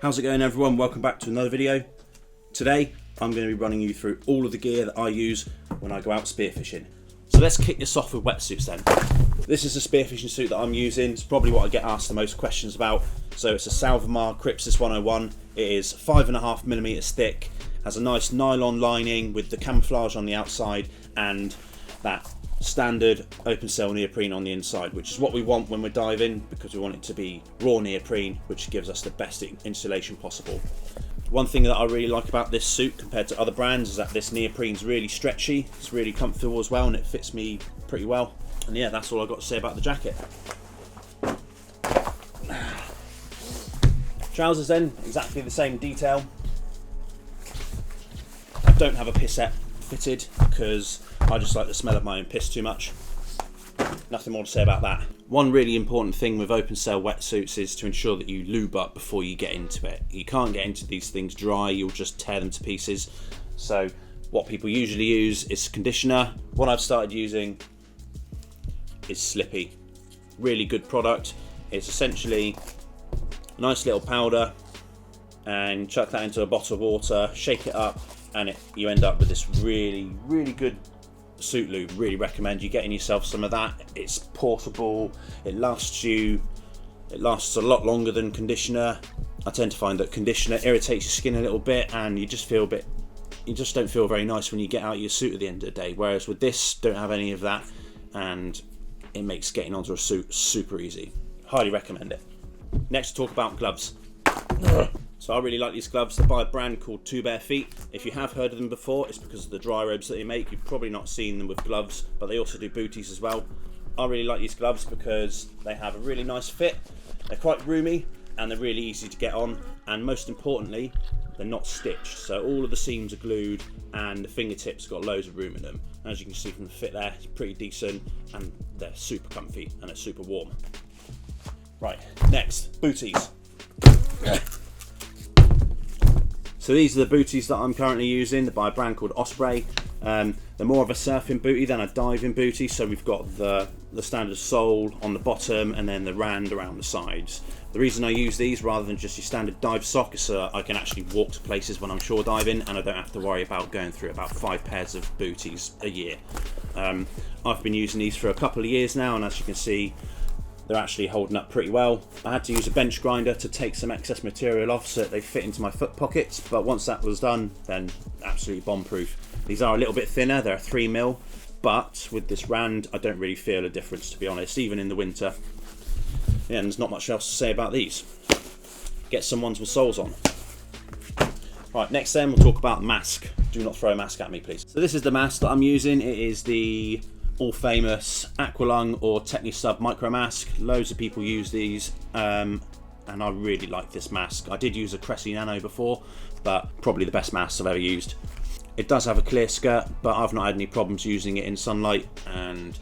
How's it going, everyone? Welcome back to another video. Today I'm going to be running you through all of the gear that I use when I go out spearfishing. So let's kick this off with wetsuits then. This is a spearfishing suit that I'm using. It's probably what I get asked the most questions about. So it's a Salvamar Crypsis 101. It is 5.5mm thick, has a nice nylon lining with the camouflage on the outside and that standard open cell neoprene on the inside, which is what we want when we're diving because we want it to be raw neoprene, which gives us the best insulation possible. One thing that I really like about this suit compared to other brands is that this neoprene's really stretchy, it's really comfortable as well, and it fits me pretty well. And yeah, that's all I've got to say about the jacket. Trousers then, exactly the same detail. I don't have a pissette fitted because I just like the smell of my own piss too much. Nothing more to say about that. One really important thing with open cell wetsuits is to ensure that you lube up before you get into it. You can't get into these things dry, you'll just tear them to pieces. So what people usually use is conditioner. What I've started using is Slippy. Really good product. It's essentially a nice little powder, and chuck that into a bottle of water, shake it up, and you end up with this really good suit lube. Really recommend you getting yourself some of that. It's portable, it lasts a lot longer than conditioner. I tend to find that conditioner irritates your skin a little bit and you just don't feel very nice when you get out of your suit at the end of the day, whereas with this, don't have any of that, and it makes getting onto a suit super easy. Highly recommend it. Next, talk about gloves. So I really like these gloves. They're by a brand called Two Bare Feet. If you have heard of them before, it's because of the dry robes that they make. You've probably not seen them with gloves, but they also do booties as well. I really like these gloves because they have a really nice fit. They're quite roomy and they're really easy to get on. And most importantly, they're not stitched. So all of the seams are glued and the fingertips got loads of room in them. As you can see from the fit there, it's pretty decent and they're super comfy and they're super warm. Right, next, booties. So these are the booties that I'm currently using. They're by a brand called Osprey. They're more of a surfing bootie than a diving bootie. So we've got the standard sole on the bottom and then the rand around the sides. The reason I use these rather than just your standard dive sock is so I can actually walk to places when I'm shore diving and I don't have to worry about going through about 5 pairs of booties a year. I've been using these for a couple of years now, and as you can see, they're actually holding up pretty well. I had to use a bench grinder to take some excess material off so that they fit into my foot pockets, but once that was done, then absolutely bomb-proof. These are a little bit thinner, they're 3mm, but with this rand, I don't really feel a difference, to be honest, even in the winter. Yeah, and there's not much else to say about these. Get some ones with soles on. Right, next then we'll talk about mask. Do not throw a mask at me, please. So this is the mask that I'm using. It is the all famous Aqualung or Technisub micro mask. Loads of people use these and I really like this mask. I did use a Cressy Nano before, but probably the best mask I've ever used. It does have a clear skirt, but I've not had any problems using it in sunlight and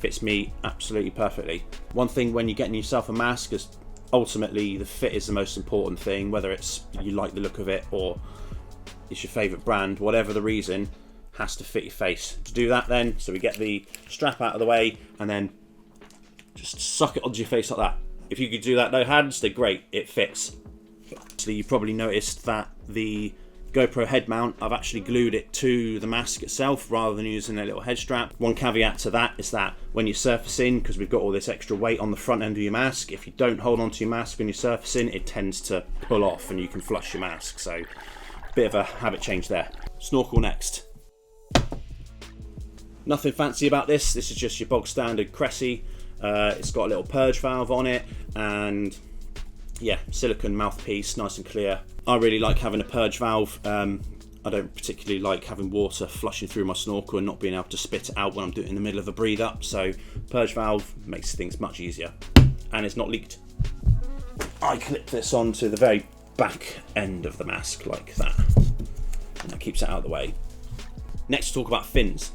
fits me absolutely perfectly. One thing when you're getting yourself a mask is ultimately the fit is the most important thing, whether it's you like the look of it or it's your favourite brand, whatever the reason, has to fit your face. To do that then, so we get the strap out of the way and then just suck it onto your face like that. If you could do that no hands, they're great, it fits. Actually, you probably noticed that the GoPro head mount, I've actually glued it to the mask itself rather than using a little head strap. One caveat to that is that when you're surfacing, because we've got all this extra weight on the front end of your mask, if you don't hold onto your mask when you're surfacing, it tends to pull off and you can flush your mask. So, bit of a habit change there. Snorkel next. Nothing fancy about this. This is just your bog standard Cressy. It's got a little purge valve on it and yeah, silicone mouthpiece, nice and clear. I really like having a purge valve. I don't particularly like having water flushing through my snorkel and not being able to spit it out when I'm doing it in the middle of a breathe up. So purge valve makes things much easier and it's not leaked. I clip this onto the very back end of the mask like that. And that keeps it out of the way. Next, talk about fins.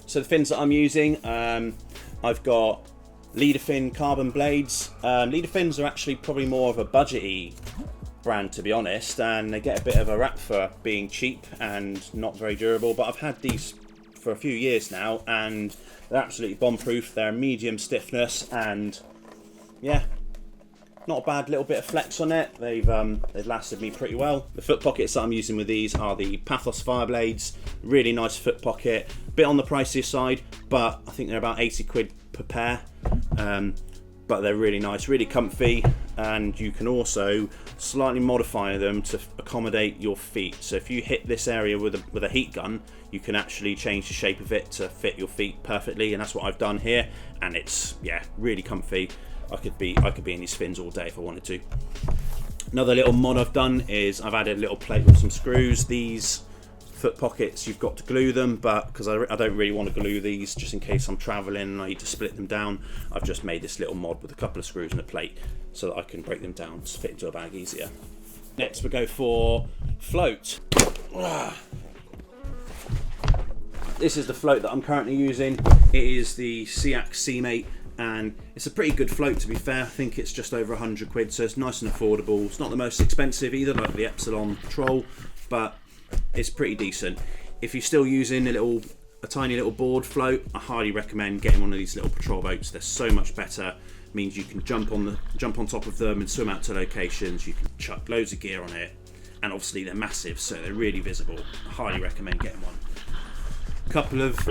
So the fins that I'm using, I've got leader fin carbon blades. Leader fins are actually probably more of a budget-y brand, to be honest, and they get a bit of a rap for being cheap and not very durable, but I've had these for a few years now and they're absolutely bomb-proof. They're medium stiffness and yeah, not a bad little bit of flex on it. They've lasted me pretty well. The foot pockets that I'm using with these are the Pathos Fire Blades. Really nice foot pocket, a bit on the pricier side, but I think they're about 80 quid per pair. But they're really nice, really comfy, and you can also slightly modify them to accommodate your feet. So if you hit this area with a heat gun, you can actually change the shape of it to fit your feet perfectly, and that's what I've done here. And it's, yeah, really comfy. I could be in these fins all day if I wanted to. Another little mod I've done is I've added a little plate with some screws. These foot pockets, you've got to glue them, but because I don't really want to glue these just in case I'm traveling and I need to split them down, I've just made this little mod with a couple of screws and a plate so that I can break them down to fit into a bag easier. Next we go for float. This is the float that I'm currently using. It is the SeaAx Seamate, and it's a pretty good float, to be fair. I think it's just over 100 quid, so it's nice and affordable. It's not the most expensive either, like the Epsilon Troll, but it's pretty decent. If you're still using a tiny little board float, I highly recommend getting one of these little patrol boats. They're so much better. It means you can jump on top of them and swim out to locations. You can chuck loads of gear on it, and obviously they're massive, so they're really visible. I highly recommend getting one. A couple of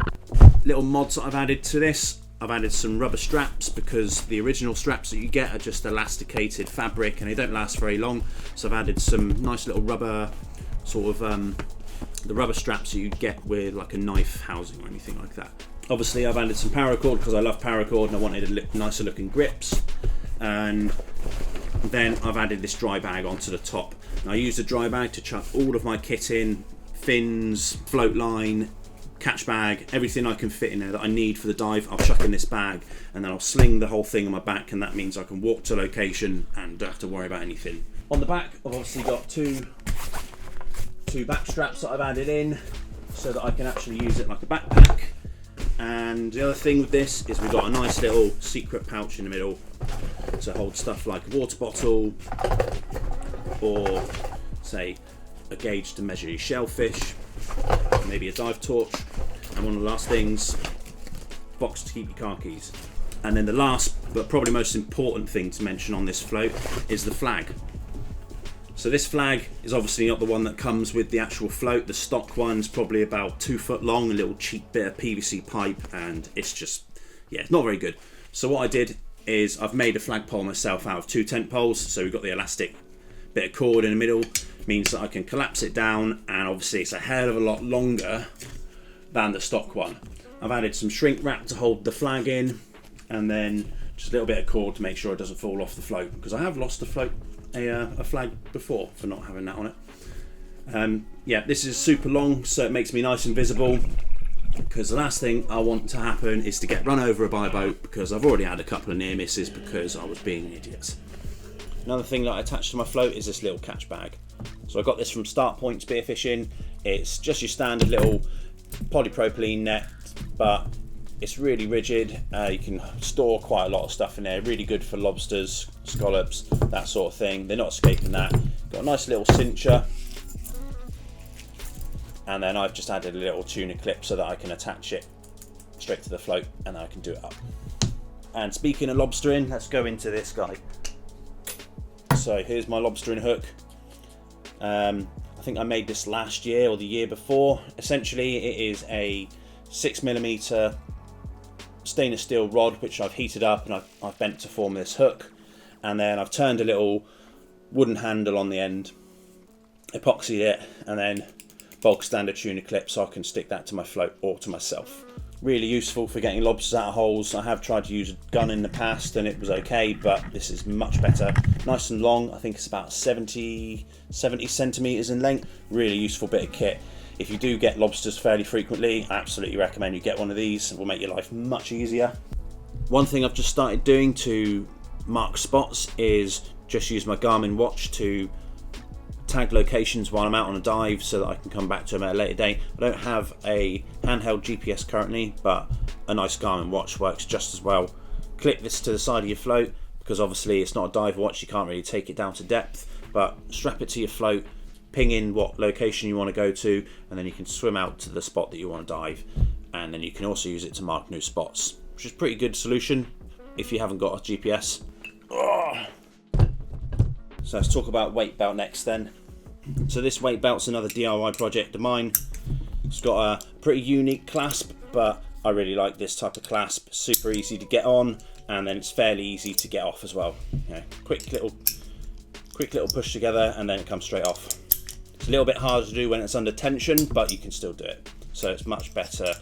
little mods that I've added to this. I've added some rubber straps because the original straps that you get are just elasticated fabric and they don't last very long. So I've added some nice little rubber the rubber straps that you get with like a knife housing or anything like that. Obviously I've added some paracord because I love paracord and I wanted nicer looking grips, and then I've added this dry bag onto the top. Now I use the dry bag to chuck all of my kit in, fins, float line, catch bag, everything I can fit in there that I need for the dive. I'll chuck in this bag and then I'll sling the whole thing on my back, and that means I can walk to location and don't have to worry about anything. On the back I've obviously got two back straps that I've added in so that I can actually use it like a backpack. And the other thing with this is we've got a nice little secret pouch in the middle to hold stuff like a water bottle, or say a gauge to measure your shellfish, maybe a dive torch, and one of the last things, box to keep your car keys. And then the last but probably most important thing to mention on this float is the flag. So this flag is obviously not the one that comes with the actual float. The stock one's probably about 2 foot long, a little cheap bit of PVC pipe, and it's just, yeah, it's not very good. So what I did is I've made a flagpole myself out of 2 tent poles. So we've got the elastic bit of cord in the middle, means that I can collapse it down, and obviously it's a hell of a lot longer than the stock one. I've added some shrink wrap to hold the flag in, and then just a little bit of cord to make sure it doesn't fall off the float, because I have lost a flag before for not having that on it. Yeah, this is super long, so it makes me nice and visible, because the last thing I want to happen is to get run over by a boat, because I've already had a couple of near misses because I was being an idiot. Another thing that I attached to my float is this little catch bag. So I got this from Start Point Spearfishing. It's just your standard little polypropylene net, but it's really rigid. You can store quite a lot of stuff in there. Really good for lobsters, scallops, that sort of thing. They're not escaping that. Got a nice little cincher. And then I've just added a little tuna clip so that I can attach it straight to the float, and then I can do it up. And speaking of lobstering, let's go into this guy. So here's my lobstering hook. I think I made this last year or the year before. Essentially it is a 6mm stainless steel rod which I've heated up and I've bent to form this hook, and then I've turned a little wooden handle on the end, epoxied it, and then bog standard tuna clip so I can stick that to my float or to myself. Really useful for getting lobsters out of holes. I have tried to use a gun in the past and it was okay, but this is much better. Nice and long. I think it's about 70 centimeters in length. Really useful bit of kit. If you do get lobsters fairly frequently, I absolutely recommend you get one of these. It will make your life much easier. One thing I've just started doing to mark spots is just use my Garmin watch to tag locations while I'm out on a dive so that I can come back to them at a later date. I don't have a handheld GPS currently, but a nice Garmin watch works just as well. Clip this to the side of your float, because obviously it's not a dive watch, you can't really take it down to depth, but strap it to your float, ping in what location you want to go to, and then you can swim out to the spot that you want to dive, and then you can also use it to mark new spots, which is a pretty good solution if you haven't got a GPS. So let's talk about weight belt next then. So this weight belt's another DIY project of mine. It's got a pretty unique clasp, but I really like this type of clasp. Super easy to get on, and then it's fairly easy to get off as well. You know, quick little push together, and then it comes straight off. It's a little bit harder to do when it's under tension, but you can still do it. So it's much better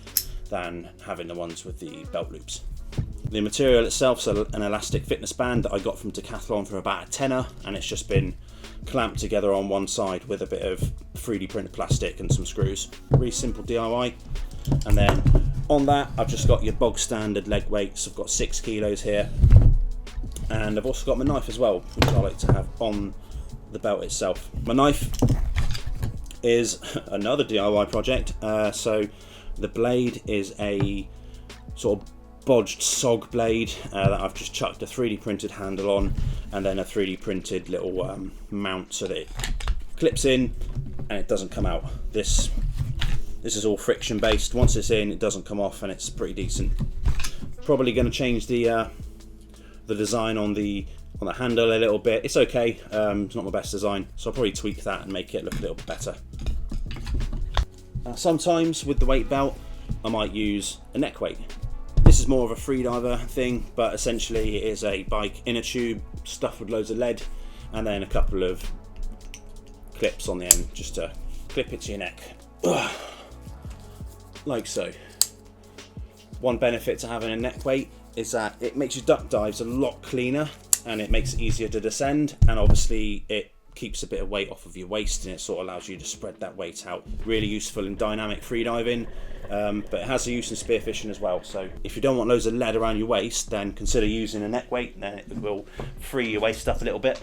than having the ones with the belt loops. The material itself is an elastic fitness band that I got from Decathlon for about a tenner, and it's just been clamped together on one side with a bit of 3D printed plastic and some screws. Really simple DIY. And then on that, I've just got your bog standard leg weights. I've got 6 kilos here, and I've also got my knife as well, which I like to have on the belt itself. My knife is another DIY project. So the blade is a sort of bodged SOG blade that I've just chucked a 3D printed handle on, and then a 3D printed little mount so that it clips in and it doesn't come out. This is all friction based. Once it's in, it doesn't come off, and it's pretty decent. Probably going to change the design on the handle a little bit. It's okay. It's not my best design, so I'll probably tweak that and make it look a little bit better. Sometimes with the weight belt, I might use a neck weight. This is more of a freediver thing, but essentially it is a bike inner tube stuffed with loads of lead, and then a couple of clips on the end just to clip it to your neck. Like so. One benefit to having a neck weight is that it makes your duck dives a lot cleaner, and it makes it easier to descend, and obviously it keeps a bit of weight off of your waist, and it sort of allows you to spread that weight out. Really useful in dynamic freediving, but it has a use in spearfishing as well. So if you don't want loads of lead around your waist, then consider using a neck weight, then it will free your waist up a little bit.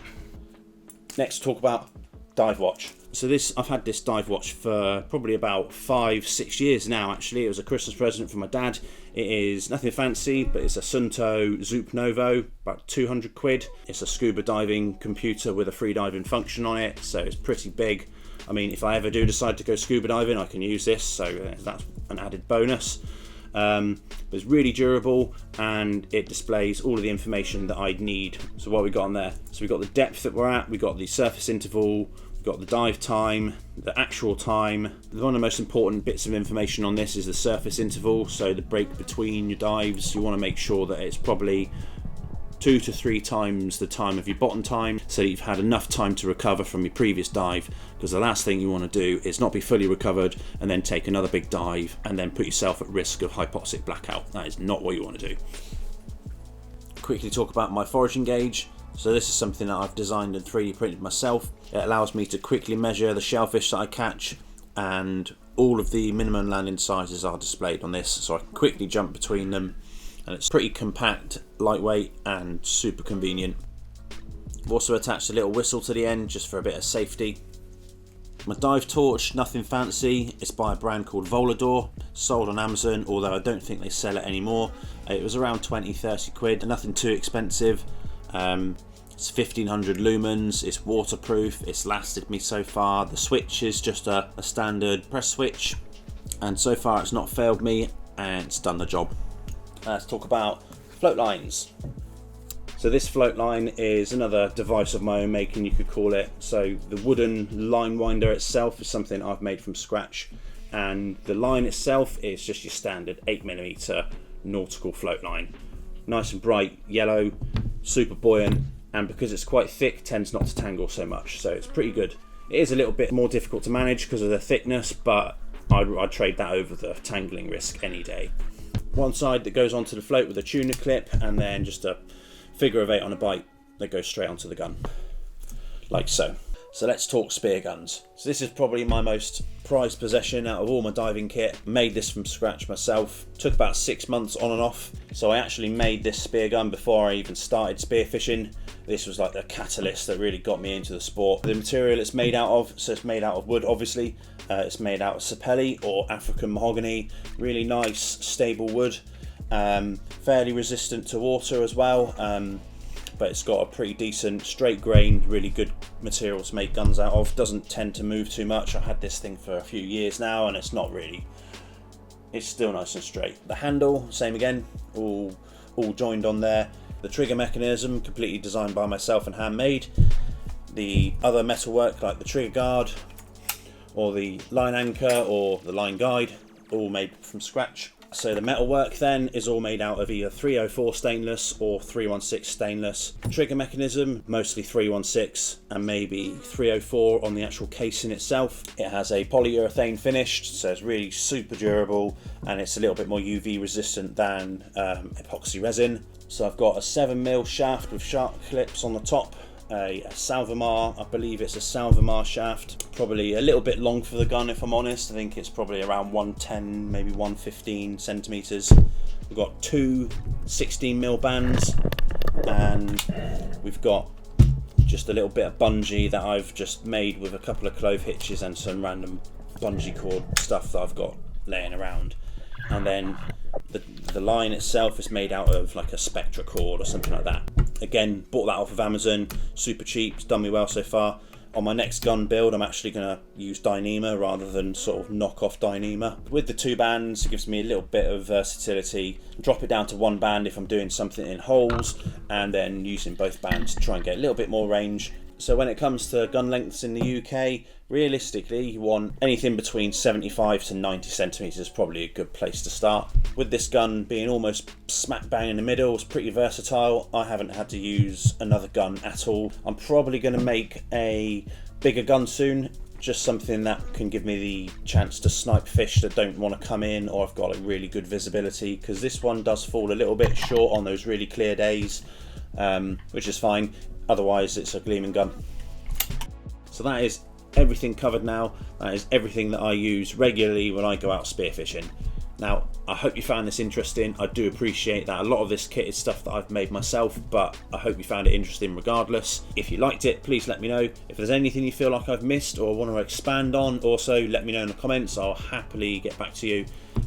Next, talk about dive watch. So I've had this dive watch for probably about 5-6 years now. Actually, it was a Christmas present from my dad. It is nothing fancy, but it's a Sunto Zoop Novo, about 200 quid. It's a scuba diving computer with a free diving function on it, so it's pretty big. I mean, if I ever do decide to go scuba diving, I can use this, so that's an added bonus. But it's really durable, and it displays all of the information that I'd need. So what we got on there? So we got the depth that we're at, we got the surface interval, we've got the dive time, the actual time. One of the most important bits of information on this is the surface interval, so the break between your dives. You want to make sure that it's probably 2 to 3 times the time of your bottom time, so that you've had enough time to recover from your previous dive, because the last thing you want to do is not be fully recovered and then take another big dive and then put yourself at risk of hypoxic blackout. That is not what you want to do. Quickly talk about my foraging gauge. So this is something that I've designed and 3D printed myself. It allows me to quickly measure the shellfish that I catch, and all of the minimum landing sizes are displayed on this, so I can quickly jump between them, and it's pretty compact, lightweight, and super convenient. I've also attached a little whistle to the end just for a bit of safety. My dive torch, nothing fancy. It's by a brand called Volador, sold on Amazon, although I don't think they sell it anymore. It was around 20-30 quid, nothing too expensive. It's 1500 lumens, it's waterproof, it's lasted me so far. The switch is just a standard press switch, and so far it's not failed me, and it's done the job. Let's talk about float lines. So this float line is another device of my own making, you could call it. So the wooden line winder itself is something I've made from scratch, and the line itself is just your standard 8mm nautical float line. Nice and bright yellow, super buoyant, and because it's quite thick, tends not to tangle so much, so it's pretty good. It is a little bit more difficult to manage because of the thickness, but I'd trade that over the tangling risk any day. One side that goes onto the float with a tuna clip, and then just a figure of 8 on a bite that goes straight onto the gun, like so. So let's talk spear guns. So this is probably my most prized possession out of all my diving kit. Made this from scratch myself. Took about 6 months on and off. So I actually made this spear gun before I even started spearfishing. This was like the catalyst that really got me into the sport. The material it's made out of, so it's made out of wood obviously. It's made out of sapelli or African mahogany. Really nice, stable wood. Fairly resistant to water as well. But it's got a pretty decent straight grain, really good material to make guns out of. Doesn't tend to move too much. I've had this thing for a few years now, and it's still nice and straight. The handle, same again, all joined on there. The trigger mechanism, completely designed by myself and handmade. the other metalwork like the trigger guard or the line anchor or the line guide, all made from scratch. So the metalwork then is all made out of either 304 stainless or 316 stainless. Trigger mechanism, mostly 316 and maybe 304 on the actual casing itself. It has a polyurethane finished, so it's really super durable, and it's a little bit more UV resistant than epoxy resin. So I've got a 7mm shaft with sharp clips on the top, a Salvamar, I believe it's a Salvamar shaft, probably a little bit long for the gun if I'm honest. I think it's probably around 110, maybe 115 centimeters. We've got two 16mm bands, and we've got just a little bit of bungee that I've just made with a couple of clove hitches and some random bungee cord stuff that I've got laying around. And then the line itself is made out of like a Spectra cord or something like that. Again, bought that off of Amazon, super cheap, it's done me well so far. On my next gun build, I'm actually going to use Dyneema rather than sort of knock off Dyneema. With the two bands, it gives me a little bit of versatility. Drop it down to one band if I'm doing something in holes, and then using both bands to try and get a little bit more range. So when it comes to gun lengths in the UK, realistically you want anything between 75 to 90 centimeters is probably a good place to start. With this gun being almost smack bang in the middle, it's pretty versatile. I haven't had to use another gun at all. I'm probably going to make a bigger gun soon, just something that can give me the chance to snipe fish that don't want to come in, or I've got a really good visibility, because this one does fall a little bit short on those really clear days, which is fine. Otherwise it's a gleaming gun. So that is everything covered now. That is everything that I use regularly when I go out spearfishing. Now, I hope you found this interesting. I do appreciate that a lot of this kit is stuff that I've made myself, but I hope you found it interesting regardless. If you liked it, please let me know. If there's anything you feel like I've missed or want to expand on, also let me know in the comments. I'll happily get back to you.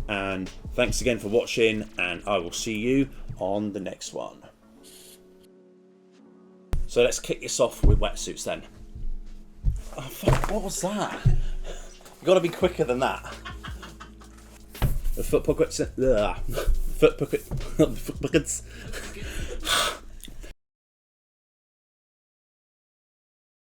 And thanks again for watching, and I will see you on the next one. So let's kick this off with wetsuits then. Oh fuck, what was that? You gotta be quicker than that. The foot pockets. Foot pockets.